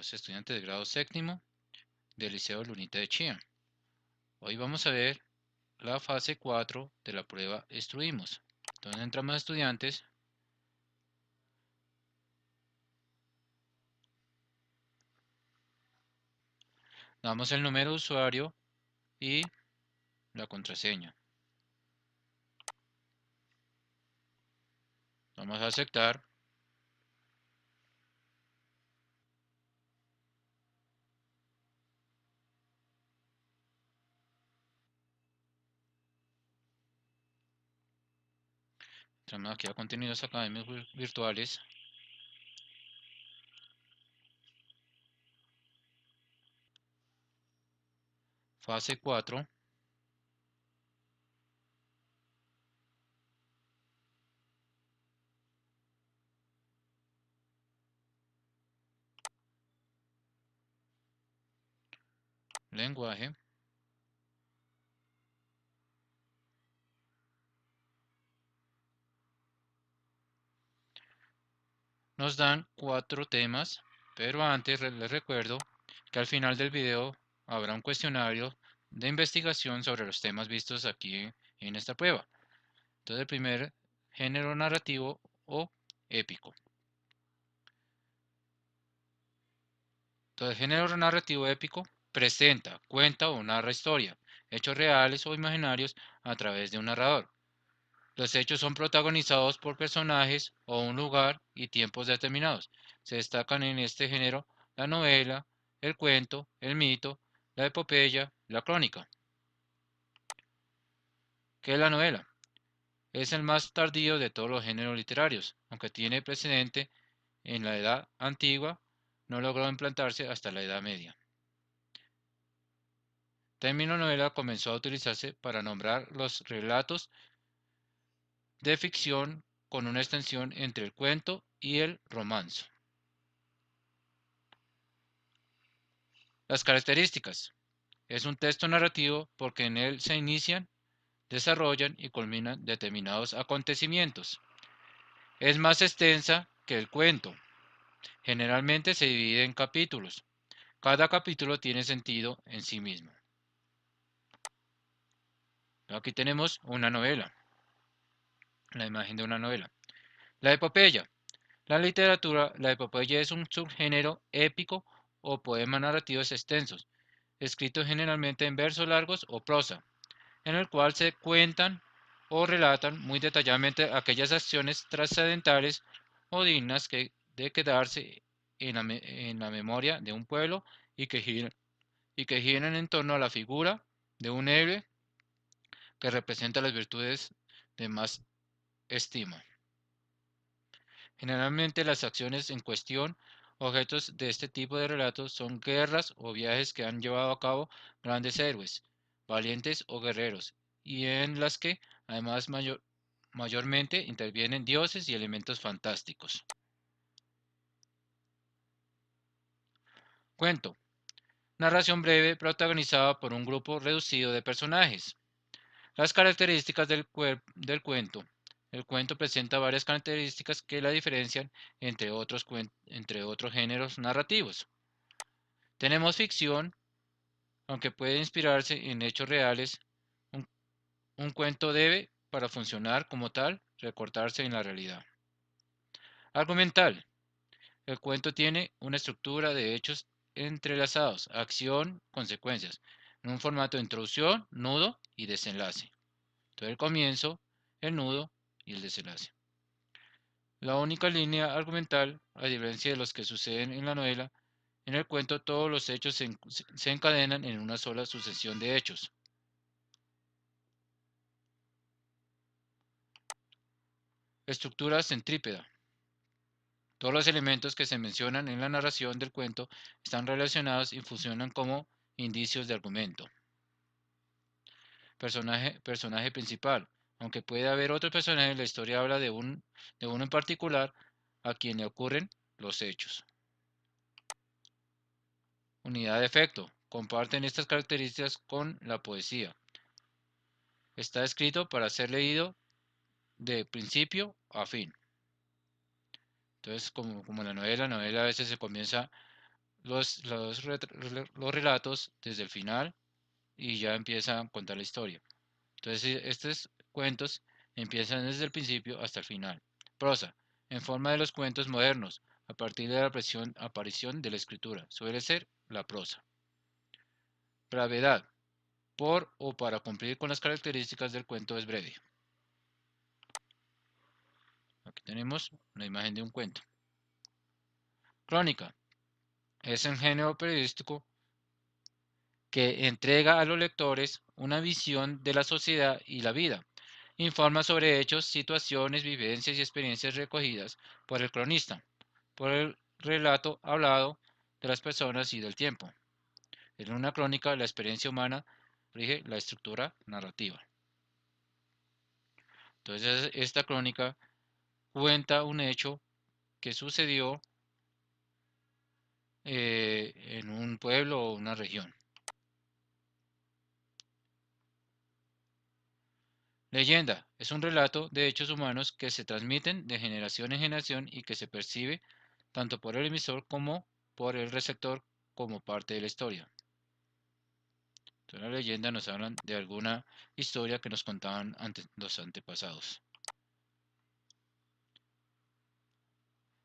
amigos estudiantes de grado séptimo del Liceo Lunita de Chía. Hoy vamos a ver la fase 4 de la prueba Instruimos. Entonces entramos a estudiantes, damos el número de usuario y la contraseña. Vamos a aceptar. Entramos aquí a contenidos académicos virtuales. Fase 4. Lenguaje. Nos dan 4 temas, pero antes les recuerdo que al final del video habrá un cuestionario de investigación sobre los temas vistos aquí en esta prueba. Entonces el primer género narrativo o épico. Entonces el género narrativo épico presenta, cuenta o narra historia, hechos reales o imaginarios a través de un narrador. Los hechos son protagonizados por personajes o un lugar y tiempos determinados. Se destacan en este género la novela, el cuento, el mito, la epopeya, la crónica. ¿Qué es la novela? Es el más tardío de todos los géneros literarios, aunque tiene precedente en la Edad Antigua, no logró implantarse hasta la Edad Media. El término novela comenzó a utilizarse para nombrar los relatos de ficción con una extensión entre el cuento y el romanzo. Las características. Es un texto narrativo porque en él se inician, desarrollan y culminan determinados acontecimientos. Es más extensa que el cuento. Generalmente se divide en capítulos. Cada capítulo tiene sentido en sí mismo. Aquí tenemos una novela, la imagen de una novela. La epopeya. La epopeya es un subgénero épico o poemas narrativos extensos, escritos generalmente en versos largos o prosa, en el cual se cuentan o relatan muy detalladamente aquellas acciones trascendentales o dignas de quedarse en la memoria de un pueblo y que giran en torno a la figura de un héroe que representa las virtudes de más estima. Generalmente las acciones en cuestión, objetos de este tipo de relatos, son guerras o viajes que han llevado a cabo grandes héroes, valientes o guerreros, y en las que además mayormente intervienen dioses y elementos fantásticos. Cuento. Narración breve protagonizada por un grupo reducido de personajes. Las características del cuento. El cuento presenta varias características que la diferencian entre otros géneros narrativos. Tenemos ficción, aunque puede inspirarse en hechos reales. Un, un cuento debe, para funcionar como tal, recortarse en la realidad. Argumental. El cuento tiene una estructura de hechos entrelazados, acción, consecuencias, en un formato de introducción, nudo y desenlace. Todo el comienzo, el nudo y el desenlace. La única línea argumental, a diferencia de los que suceden en la novela, en el cuento todos los hechos se encadenan en una sola sucesión de hechos. Estructura centrípeta. Todos los elementos que se mencionan en la narración del cuento están relacionados y funcionan como indicios de argumento. Personaje principal. Aunque puede haber otros personajes, la historia habla de uno en particular a quien le ocurren los hechos. Unidad de efecto. Comparten estas características con la poesía. Está escrito para ser leído de principio a fin. Entonces, como la novela a veces se comienza los relatos desde el final y ya empieza a contar la historia. Entonces, estos cuentos empiezan desde el principio hasta el final. Prosa, en forma de los cuentos modernos, a partir de la aparición de la escritura. Suele ser la prosa. Brevedad, por o para cumplir con las características del cuento es breve. Aquí tenemos una imagen de un cuento. Crónica, es un género periodístico que entrega a los lectores una visión de la sociedad y la vida. Informa sobre hechos, situaciones, vivencias y experiencias recogidas por el cronista, por el relato hablado de las personas y del tiempo. En una crónica, la experiencia humana rige la estructura narrativa. Entonces, esta crónica cuenta un hecho que sucedió en un pueblo o una región. Leyenda es un relato de hechos humanos que se transmiten de generación en generación y que se percibe tanto por el emisor como por el receptor como parte de la historia. Entonces, la leyenda nos hablan de alguna historia que nos contaban los antepasados.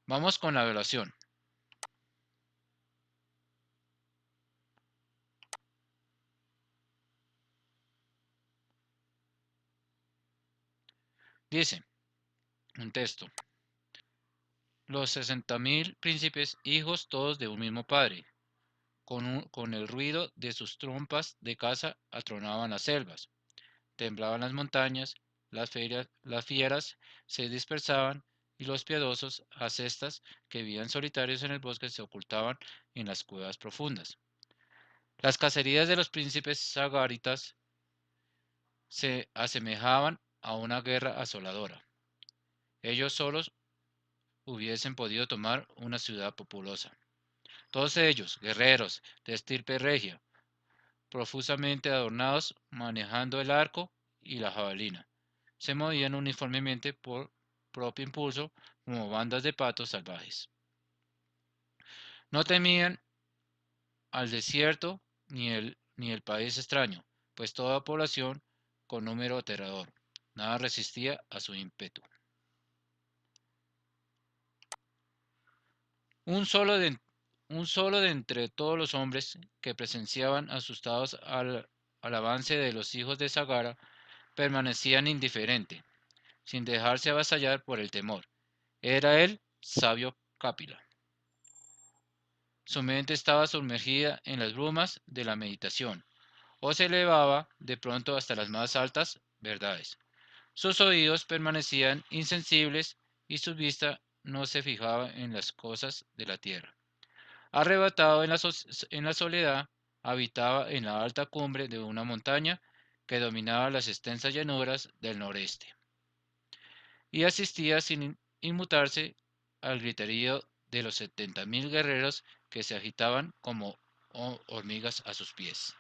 Vamos con la evaluación. Dice un texto: los 60.000 príncipes, hijos todos de un mismo padre, con el ruido de sus trompas de caza atronaban las selvas, temblaban las montañas, las fieras se dispersaban y los piadosos acestas que vivían solitarios en el bosque se ocultaban en las cuevas profundas. Las cacerías de los príncipes sagaritas se asemejaban a una guerra asoladora. Ellos solos hubiesen podido tomar una ciudad populosa. Todos ellos, guerreros de estirpe regia, profusamente adornados, manejando el arco y la jabalina, se movían uniformemente por propio impulso como bandas de patos salvajes. No temían al desierto ni el país extraño, pues toda población con número aterrador. Nada resistía a su ímpetu. Un solo de, un solo de entre todos los hombres que presenciaban asustados al avance de los hijos de Sagara permanecían indiferente, sin dejarse avasallar por el temor. Era el sabio Cápila. Su mente estaba sumergida en las brumas de la meditación, o se elevaba de pronto hasta las más altas verdades. Sus oídos permanecían insensibles y su vista no se fijaba en las cosas de la tierra. Arrebatado en la soledad, habitaba en la alta cumbre de una montaña que dominaba las extensas llanuras del noreste, y asistía sin inmutarse al griterío de los 70.000 guerreros que se agitaban como hormigas a sus pies.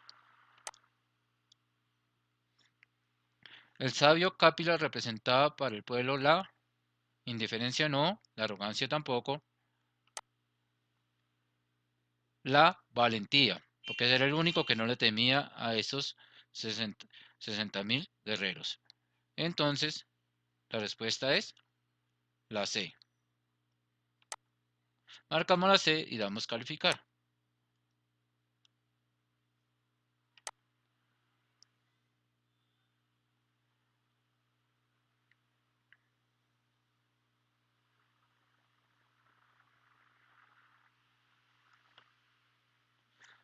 El sabio Cápila representaba para el pueblo la indiferencia no, la arrogancia tampoco, la valentía, porque era el único que no le temía a esos 60.000 guerreros. Entonces, la respuesta es la C. Marcamos la C y damos calificar.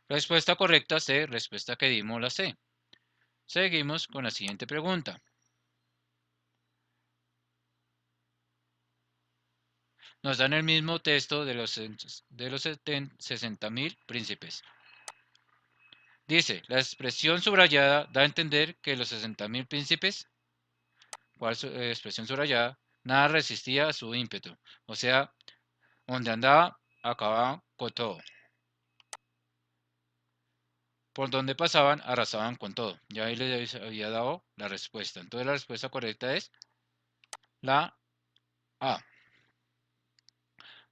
Respuesta correcta C, respuesta que dimos la C. Seguimos con la siguiente pregunta. Nos dan el mismo texto de los 60.000 príncipes. Dice, la expresión subrayada da a entender que los 60.000 príncipes, ¿cuál expresión subrayada? Nada resistía a su ímpetu. O sea, donde andaba, acababan con todo. Por donde pasaban, arrasaban con todo. Ya ahí les había dado la respuesta. Entonces la respuesta correcta es la A.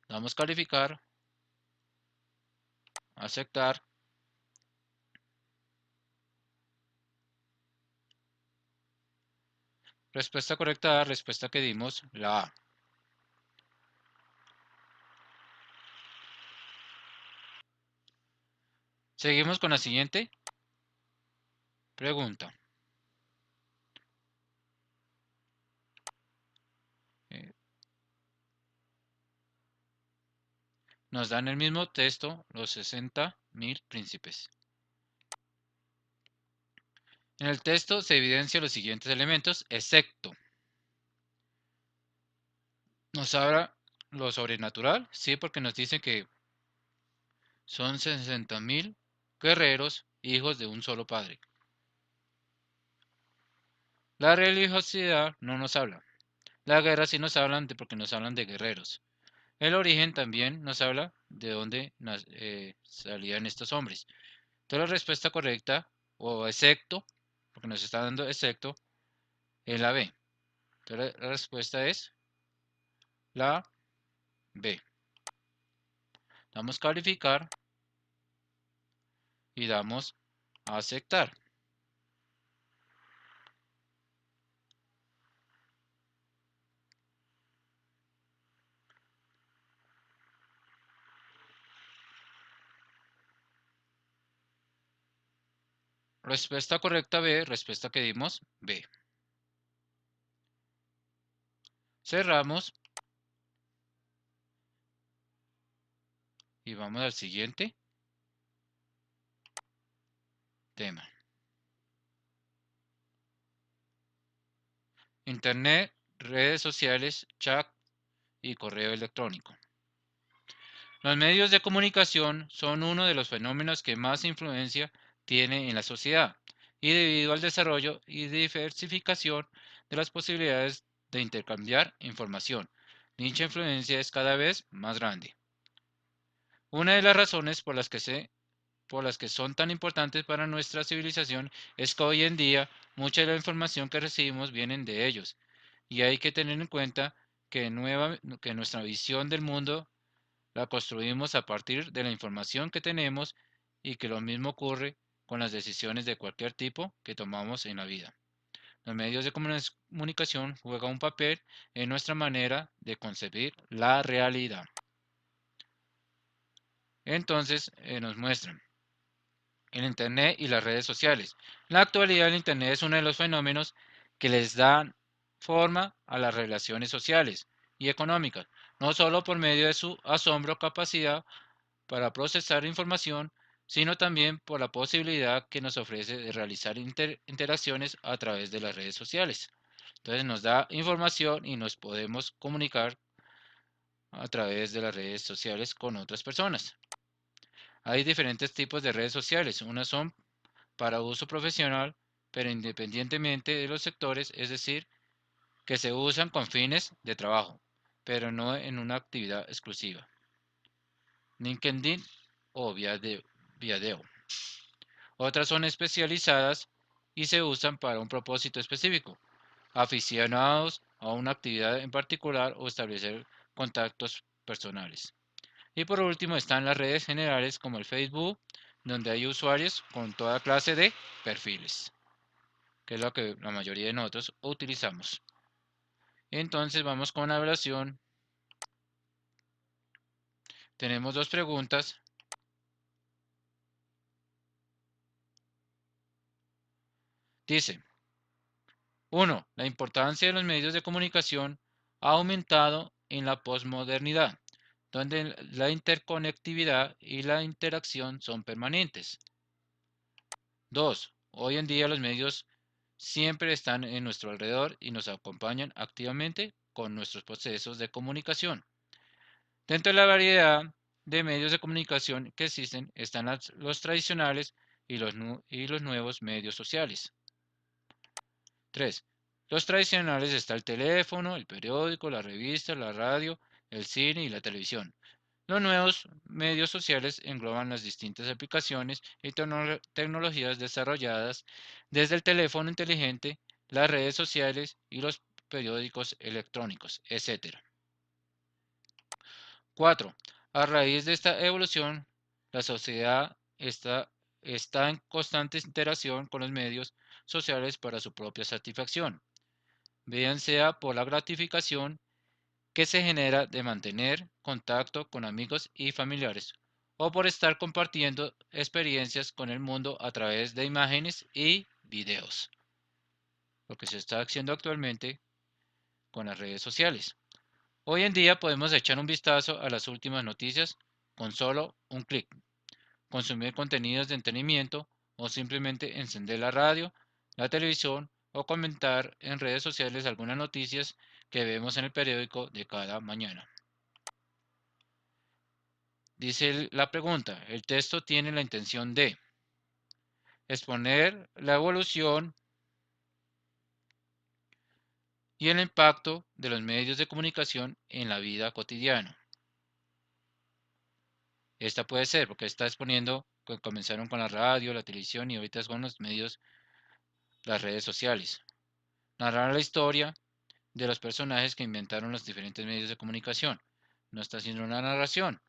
Vamos a calificar. aceptar. Respuesta correcta A, respuesta que dimos, la A. Seguimos con la siguiente pregunta. Eh, Nos dan el mismo texto, los 60.000 príncipes. En el texto se evidencian los siguientes elementos, excepto. Nos habla lo sobrenatural, sí, porque nos dice que son 60.000 guerreros, hijos de un solo padre. La religiosidad no nos habla. La guerra sí nos hablan de porque nos hablan de guerreros. El origen también nos habla de dónde salían estos hombres. Entonces la respuesta correcta, o excepto, porque nos está dando excepto, es la B. Entonces la respuesta es la B. Damos calificar y damos a aceptar. Respuesta correcta B, respuesta que dimos B. Cerramos y vamos al siguiente tema. Internet, redes sociales, chat y correo electrónico. Los medios de comunicación son uno de los fenómenos que más influencia tiene en la sociedad y debido al desarrollo y diversificación de las posibilidades de intercambiar información, dicha influencia es cada vez más grande. Una de las razones por las que son tan importantes para nuestra civilización es que hoy en día mucha de la información que recibimos vienen de ellos y hay que tener en cuenta que nuestra visión del mundo la construimos a partir de la información que tenemos y que lo mismo ocurre con las decisiones de cualquier tipo que tomamos en la vida. Los medios de comunicación juegan un papel en nuestra manera de concebir la realidad. Entonces, nos muestran el Internet y las redes sociales. En la actualidad, el Internet es uno de los fenómenos que les dan forma a las relaciones sociales y económicas, no solo por medio de su asombro capacidad para procesar información, sino también por la posibilidad que nos ofrece de realizar interacciones a través de las redes sociales. Entonces nos da información y nos podemos comunicar a través de las redes sociales con otras personas. Hay diferentes tipos de redes sociales. Unas son para uso profesional, pero independientemente de los sectores, es decir, que se usan con fines de trabajo, pero no en una actividad exclusiva. LinkedIn o Viadeo. Otras son especializadas y se usan para un propósito específico, aficionados a una actividad en particular o establecer contactos personales. Y por último están las redes generales como el Facebook, donde hay usuarios con toda clase de perfiles, que es lo que la mayoría de nosotros utilizamos. Entonces vamos con la evaluación. Tenemos dos preguntas. Dice, 1. La importancia de los medios de comunicación ha aumentado en la posmodernidad, donde la interconectividad y la interacción son permanentes. 2. Hoy en día los medios siempre están en nuestro alrededor y nos acompañan activamente con nuestros procesos de comunicación. Dentro de la variedad de medios de comunicación que existen están los tradicionales y los nuevos medios sociales. 3. Los tradicionales está el teléfono, el periódico, la revista, la radio, el cine y la televisión. Los nuevos medios sociales engloban las distintas aplicaciones y tecnologías desarrolladas desde el teléfono inteligente, las redes sociales y los periódicos electrónicos, etc. 4. A raíz de esta evolución, La sociedad está en constante interacción con los medios sociales para su propia satisfacción, bien sea por la gratificación que se genera de mantener contacto con amigos y familiares, o por estar compartiendo experiencias con el mundo a través de imágenes y videos, lo que se está haciendo actualmente con las redes sociales. Hoy en día podemos echar un vistazo a las últimas noticias con solo un clic, consumir contenidos de entretenimiento o simplemente encender la radio, la televisión o comentar en redes sociales algunas noticias que vemos en el periódico de cada mañana. Dice la pregunta, el texto tiene la intención de exponer la evolución y el impacto de los medios de comunicación en la vida cotidiana. Esta puede ser porque está exponiendo que comenzaron con la radio, la televisión y ahorita con los medios, las redes sociales. Narrar la historia de los personajes que inventaron los diferentes medios de comunicación. No está haciendo una narración.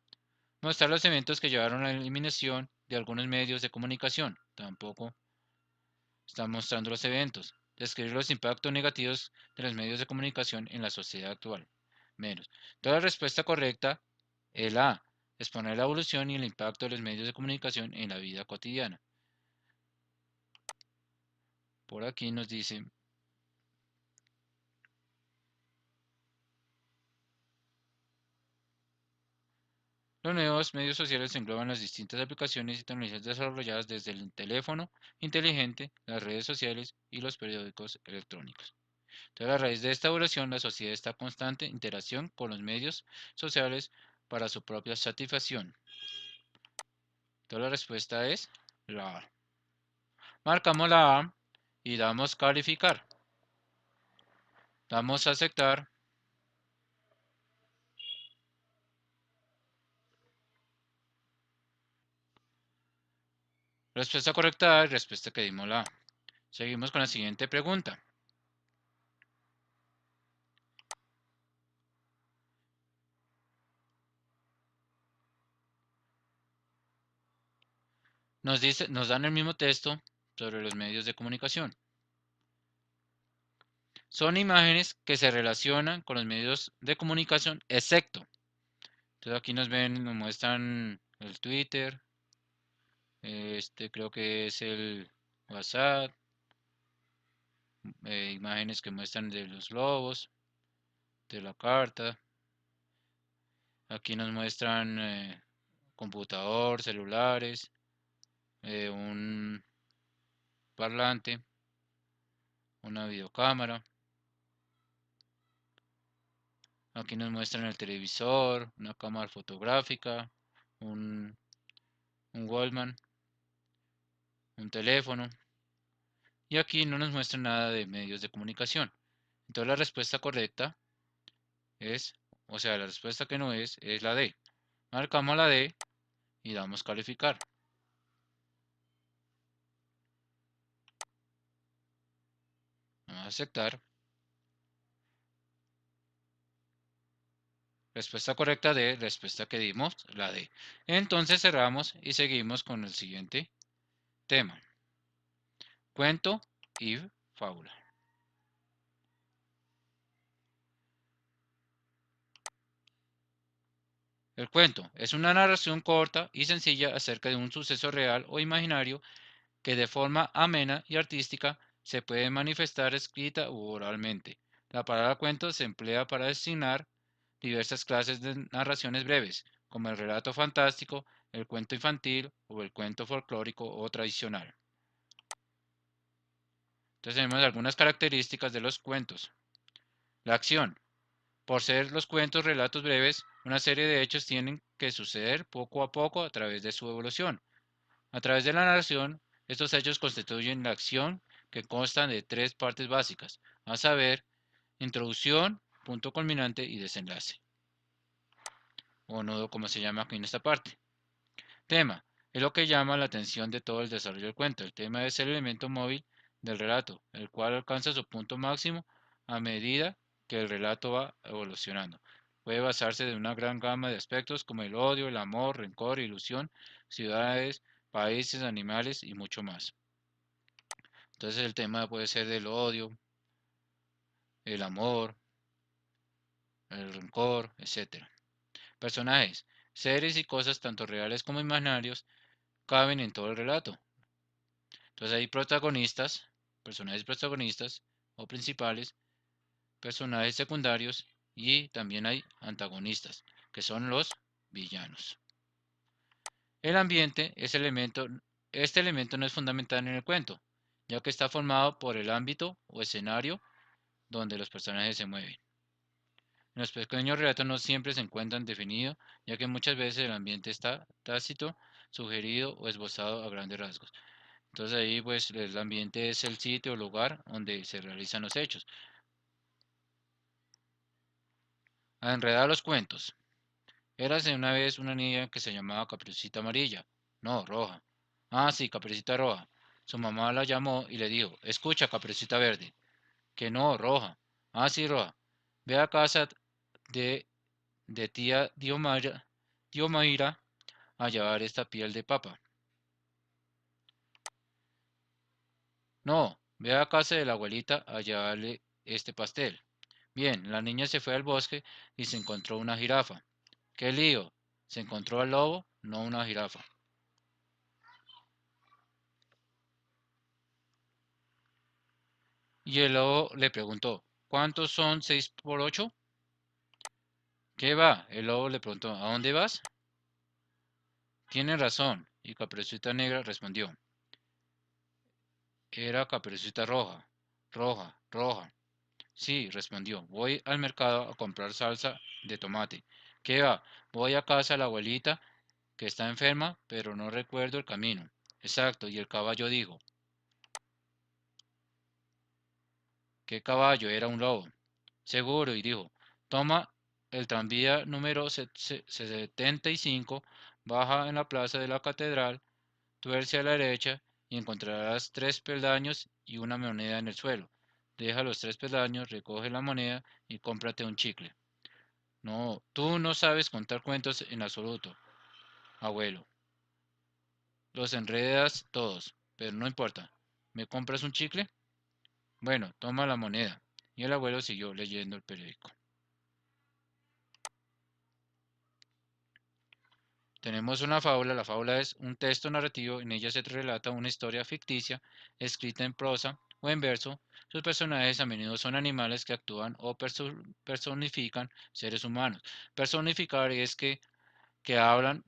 Mostrar los eventos que llevaron a la eliminación de algunos medios de comunicación. Tampoco está mostrando los eventos. Describir los impactos negativos de los medios de comunicación en la sociedad actual. Menos. Toda la respuesta correcta es la A. Exponer la evolución y el impacto de los medios de comunicación en la vida cotidiana. Por aquí nos dice, los nuevos medios sociales engloban las distintas aplicaciones y tecnologías desarrolladas desde el teléfono inteligente, las redes sociales y los periódicos electrónicos. Entonces, a raíz de esta evolución, la sociedad está en constante interacción con los medios sociales para su propia satisfacción. Entonces, la respuesta es la A. Marcamos la A y damos calificar. Damos a aceptar. Respuesta correcta A y respuesta que dimos la A. Seguimos con la siguiente pregunta. Nos dan el mismo texto sobre los medios de comunicación. Son imágenes que se relacionan con los medios de comunicación, excepto. Entonces aquí nos muestran el Twitter, este creo que es el WhatsApp, imágenes que muestran de los globos, de la carta. Aquí nos muestran computador, celulares, un parlante, una videocámara. Aquí nos muestran el televisor, una cámara fotográfica, un, un Wallman, un teléfono. Y aquí no nos muestra nada de medios de comunicación. Entonces la respuesta correcta es, o sea, la respuesta que no es la D. Marcamos la D y damos calificar. Vamos a aceptar. Respuesta correcta D, respuesta que dimos, la D. Entonces cerramos y seguimos con el siguiente tema. Cuento y fábula. El cuento es una narración corta y sencilla acerca de un suceso real o imaginario que de forma amena y artística se puede manifestar escrita u oralmente. La palabra cuento se emplea para designar diversas clases de narraciones breves, como el relato fantástico, el cuento infantil o el cuento folclórico o tradicional. Entonces tenemos algunas características de los cuentos. La acción. Por ser los cuentos relatos breves, una serie de hechos tienen que suceder poco a poco a través de su evolución. A través de la narración, estos hechos constituyen la acción que consta de tres partes básicas, a saber, introducción, punto culminante y desenlace, o nodo como se llama aquí en esta parte. Tema, es lo que llama la atención de todo el desarrollo del cuento. El tema es el elemento móvil del relato, el cual alcanza su punto máximo a medida que el relato va evolucionando. Puede basarse en una gran gama de aspectos como el odio, el amor, rencor, ilusión, ciudades, países, animales y mucho más. Entonces el tema puede ser del odio, el amor, el rencor, etc. Personajes, seres y cosas tanto reales como imaginarios caben en todo el relato. Entonces hay protagonistas, personajes protagonistas o principales, personajes secundarios y también hay antagonistas, que son los villanos. El ambiente este elemento no es fundamental en el cuento, ya que está formado por el ámbito o escenario donde los personajes se mueven. En los pequeños relatos no siempre se encuentran definidos, ya que muchas veces el ambiente está tácito, sugerido o esbozado a grandes rasgos. Entonces ahí pues el ambiente es el sitio o lugar donde se realizan los hechos. A enredar los cuentos. Érase una vez una niña que se llamaba Caperucita Amarilla. No, roja. Ah, sí, Caperucita Roja. Su mamá la llamó y le dijo, escucha, Caperucita Verde. Que no, roja. Ah, sí, roja. Ve a casa de, de tía Diomaira a llevar esta piel de papa. No, ve a casa de la abuelita a llevarle este pastel. Bien, la niña se fue al bosque y se encontró una jirafa. ¡Qué lío! Se encontró al lobo, no una jirafa. Y el lobo le preguntó, ¿cuántos son 6 por 8? ¿Qué va? El lobo le preguntó, ¿a dónde vas? Tienes razón. Y Caperucita Negra respondió, era Caperucita Roja. Roja, roja. Sí, respondió, voy al mercado a comprar salsa de tomate. ¿Qué va? Voy a casa de la abuelita que está enferma, pero no recuerdo el camino. Exacto, y el caballo dijo, ¿qué caballo? Era un lobo. Seguro, y dijo, toma el tranvía número 75, baja en la plaza de la catedral, tuerce a la derecha y encontrarás 3 peldaños y una moneda en el suelo. Deja los 3 peldaños, recoge la moneda y cómprate un chicle. No, tú no sabes contar cuentos en absoluto, abuelo. Los enredas todos, pero no importa. ¿Me compras un chicle? Bueno, toma la moneda. Y el abuelo siguió leyendo el periódico. Tenemos una fábula, la fábula es un texto narrativo, en ella se relata una historia ficticia, escrita en prosa o en verso. Sus personajes a menudo son animales que actúan o personifican seres humanos. Personificar es que hablan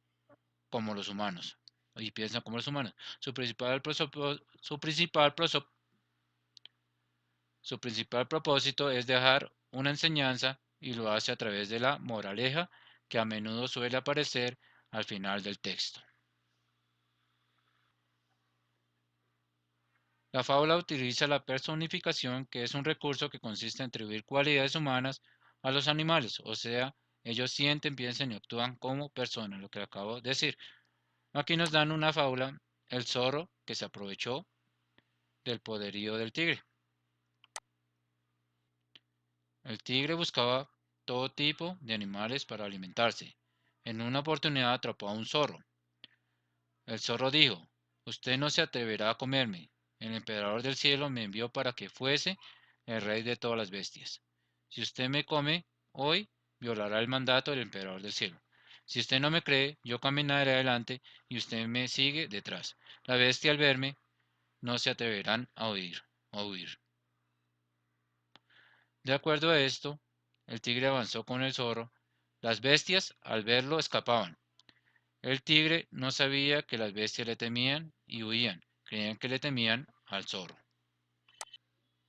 como los humanos y piensan como los humanos. Su principal propósito es dejar una enseñanza y lo hace a través de la moraleja que a menudo suele aparecer al final del texto. La fábula utiliza la personificación, que es un recurso que consiste en atribuir cualidades humanas a los animales, o sea, ellos sienten, piensan y actúan como personas, lo que acabo de decir. Aquí nos dan una fábula, el zorro que se aprovechó del poderío del tigre. El tigre buscaba todo tipo de animales para alimentarse. En una oportunidad atrapó a un zorro. El zorro dijo, usted no se atreverá a comerme. El emperador del cielo me envió para que fuese el rey de todas las bestias. Si usted me come hoy, violará el mandato del emperador del cielo. Si usted no me cree, yo caminaré adelante y usted me sigue detrás. La bestia al verme no se atreverán a huir. De acuerdo a esto, el tigre avanzó con el zorro. Las bestias, al verlo, escapaban. El tigre no sabía que las bestias le temían y huían, creían que le temían al zorro.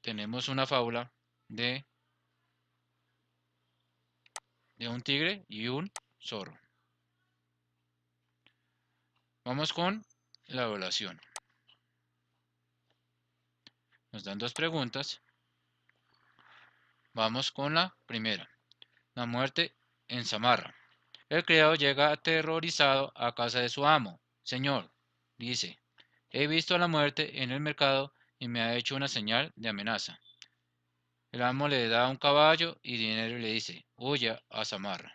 Tenemos una fábula de, de un tigre y un zorro. Vamos con la evaluación. Nos dan dos preguntas. Vamos con la primera. La muerte en Samarra. El criado llega aterrorizado a casa de su amo. Señor, dice, he visto a la muerte en el mercado y me ha hecho una señal de amenaza. El amo le da un caballo y dinero y le dice, huya a Samarra.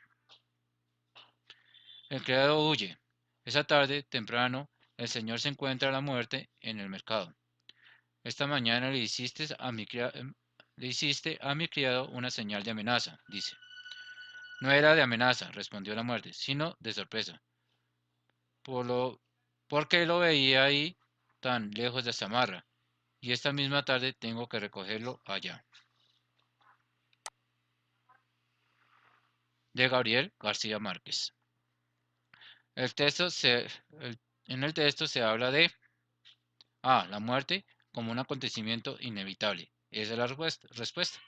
El criado huye. Esa tarde, temprano, el señor se encuentra a la muerte en el mercado. Esta mañana le hiciste a mi criado una señal de amenaza, dice. No era de amenaza, respondió la muerte, sino de sorpresa, por lo, porque lo veía ahí tan lejos de Samarra, y esta misma tarde tengo que recogerlo allá. De Gabriel García Márquez. El texto se, el- en el texto se habla de A. La muerte como un acontecimiento inevitable. Esa es la respuesta.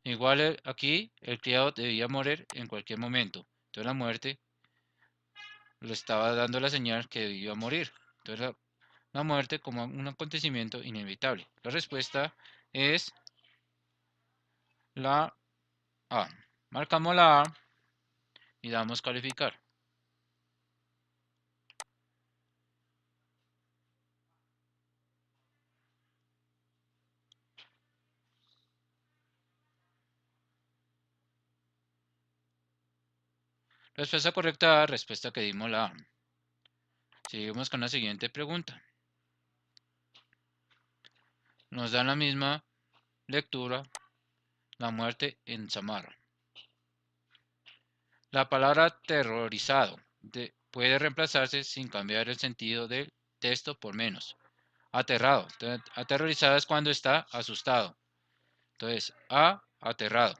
Igual aquí el criado debía morir en cualquier momento. Entonces la muerte le estaba dando la señal que debía morir. Entonces la muerte como un acontecimiento inevitable. La respuesta es la A. Marcamos la A y damos calificar. Respuesta correcta, respuesta que dimos la A. Seguimos con la siguiente pregunta. Nos dan la misma lectura, la muerte en Samarra. La palabra aterrorizado puede reemplazarse sin cambiar el sentido del texto por menos. Aterrado. Aterrorizado es cuando está asustado. Entonces, aterrado.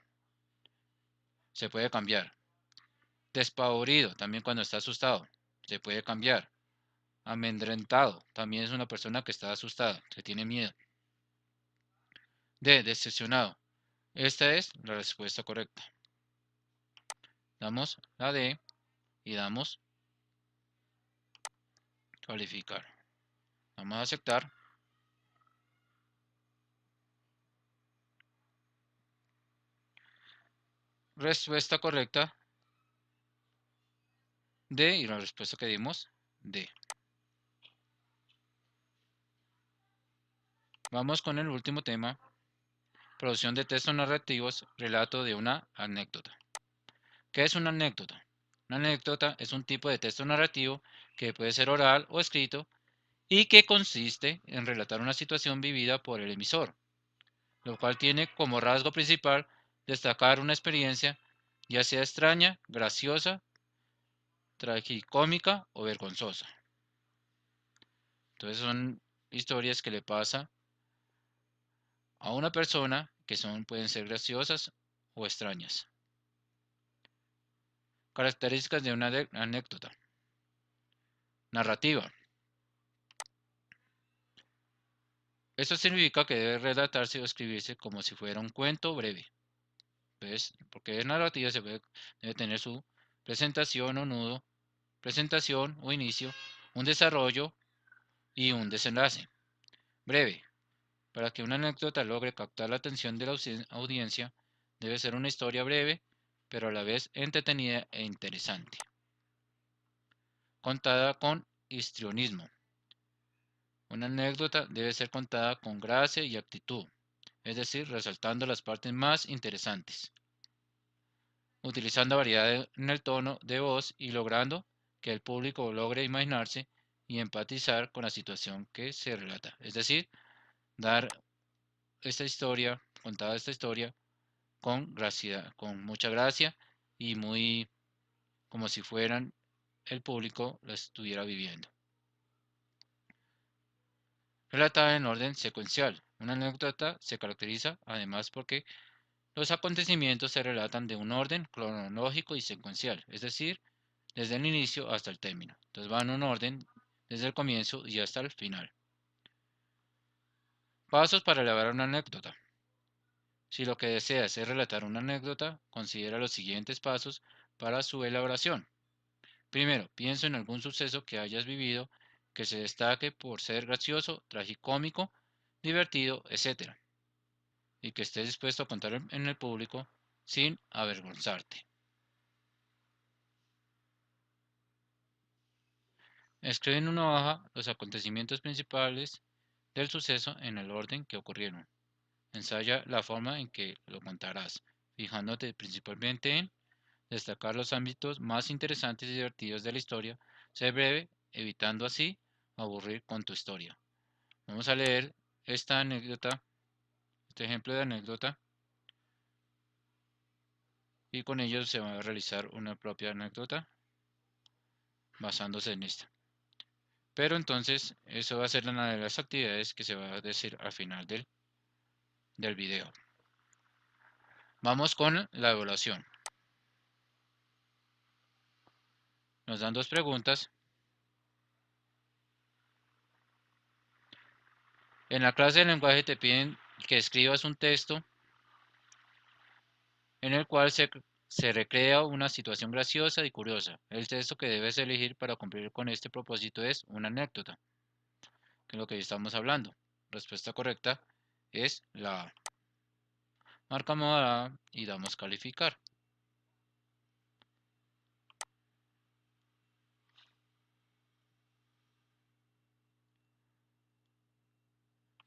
Se puede cambiar. Despavorido, también cuando está asustado. Se puede cambiar. Amedrentado, también es una persona que está asustada, que tiene miedo. Decepcionado. Esta es la respuesta correcta. Damos la D y damos calificar. Vamos a aceptar. Respuesta correcta D y la respuesta que dimos D. Vamos con el último tema. Producción de textos narrativos, relato de una anécdota. ¿Qué es una anécdota? Una anécdota es un tipo de texto narrativo que puede ser oral o escrito y que consiste en relatar una situación vivida por el emisor, lo cual tiene como rasgo principal destacar una experiencia, ya sea extraña, graciosa, tragicómica o vergonzosa. Entonces son historias que le pasa a una persona que pueden ser graciosas o extrañas. Características de una anécdota. Narrativa. Esto significa que debe relatarse o escribirse como si fuera un cuento breve. ¿Ves? Porque es narrativa, debe tener su presentación o nudo, presentación o inicio, un desarrollo y un desenlace. Breve. Para que una anécdota logre captar la atención de la audiencia, debe ser una historia breve, pero a la vez entretenida e interesante. Contada con histrionismo. Una anécdota debe ser contada con gracia y actitud, es decir, resaltando las partes más interesantes, utilizando variedad en el tono de voz y logrando que el público logre imaginarse y empatizar con la situación que se relata. Es decir, dar esta historia, contada esta historia con gracia, con mucha gracia y muy como si fueran el público lo estuviera viviendo. Relatada en orden secuencial. Una anécdota se caracteriza además porque los acontecimientos se relatan de un orden cronológico y secuencial, es decir, desde el inicio hasta el término. Entonces va en un orden desde el comienzo y hasta el final. Pasos para elaborar una anécdota. Si lo que deseas es relatar una anécdota, considera los siguientes pasos para su elaboración. Primero, piensa en algún suceso que hayas vivido que se destaque por ser gracioso, tragicómico, divertido, etc. Y que estés dispuesto a contar en el público sin avergonzarte. Escribe en una hoja los acontecimientos principales del suceso en el orden que ocurrieron. Ensaya la forma en que lo contarás, fijándote principalmente en destacar los ámbitos más interesantes y divertidos de la historia. Sé breve, evitando así aburrir con tu historia. Vamos a leer esta anécdota, este ejemplo de anécdota, y con ello se va a realizar una propia anécdota basándose en esta. Pero entonces, eso va a ser una de las actividades que se va a decir al final del video. Vamos con la evaluación. Nos dan dos preguntas. En la clase de lenguaje te piden que escribas un texto en el cual se recrea una situación graciosa y curiosa. El texto que debes elegir para cumplir con este propósito es una anécdota, que es lo que estamos hablando. Respuesta correcta es la A. Marcamos la A y damos calificar.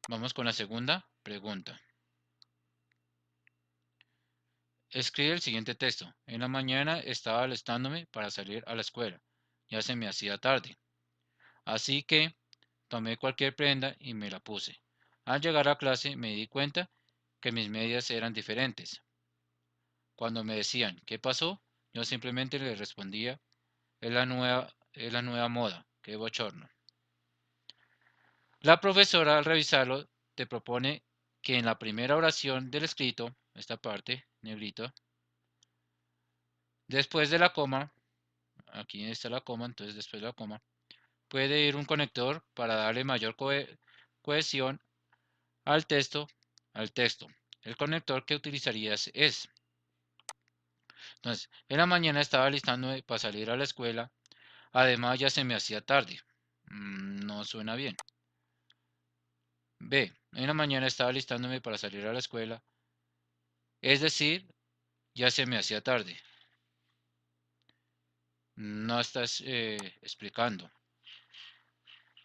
Vamos con la segunda pregunta. Escribe el siguiente texto. En la mañana estaba alistándome para salir a la escuela. Ya se me hacía tarde. Así que tomé cualquier prenda y me la puse. Al llegar a clase me di cuenta que mis medias eran diferentes. Cuando me decían ¿qué pasó? Yo simplemente les respondía es la nueva moda, qué bochorno. La profesora al revisarlo te propone que en la primera oración del escrito, esta parte, negrito, después de la coma, aquí está la coma, entonces después de la coma, puede ir un conector para darle mayor cohesión al texto, al texto. El conector que utilizarías es, entonces, en la mañana estaba alistándome para salir a la escuela, además ya se me hacía tarde. No suena bien. B, en la mañana estaba alistándome para salir a la escuela, es decir, ya se me hacía tarde. No estás explicando.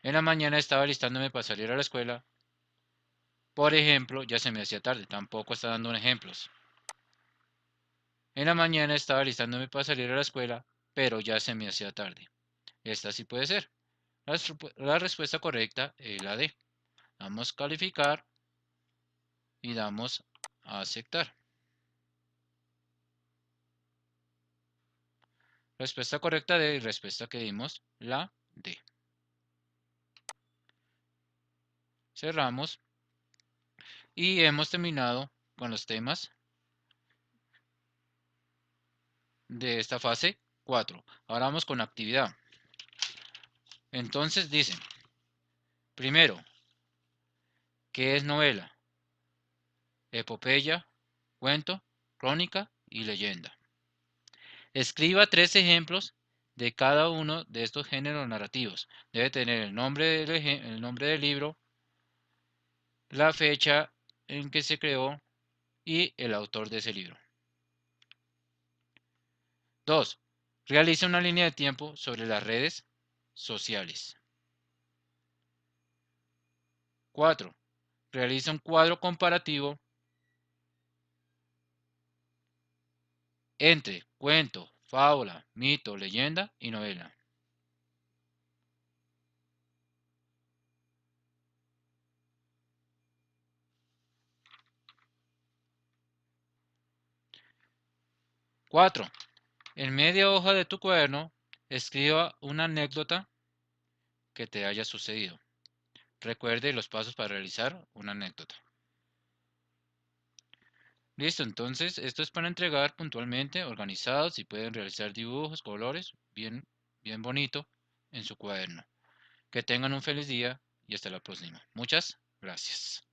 En la mañana estaba alistándome para salir a la escuela, por ejemplo, ya se me hacía tarde. Tampoco está dando ejemplos. En la mañana estaba alistándome para salir a la escuela, pero ya se me hacía tarde. Esta sí puede ser. La respuesta correcta es la D. Damos calificar y damos a aceptar. Respuesta correcta D y respuesta que dimos la D. Cerramos y hemos terminado con los temas de esta fase 4. Ahora vamos con actividad. Entonces dicen, primero, ¿qué es novela? Epopeya, cuento, crónica y leyenda. Escriba 3 ejemplos de cada uno de estos géneros narrativos. Debe tener el nombre del libro, la fecha en que se creó y el autor de ese libro. 2. Realiza una línea de tiempo sobre las redes sociales. 4. Realiza un cuadro comparativo entre cuento, fábula, mito, leyenda y novela. 4. En media hoja de tu cuaderno, escriba una anécdota que te haya sucedido. Recuerde los pasos para realizar una anécdota. Listo, entonces esto es para entregar puntualmente, organizados y pueden realizar dibujos, colores, bien bonito en su cuaderno. Que tengan un feliz día y hasta la próxima. Muchas gracias.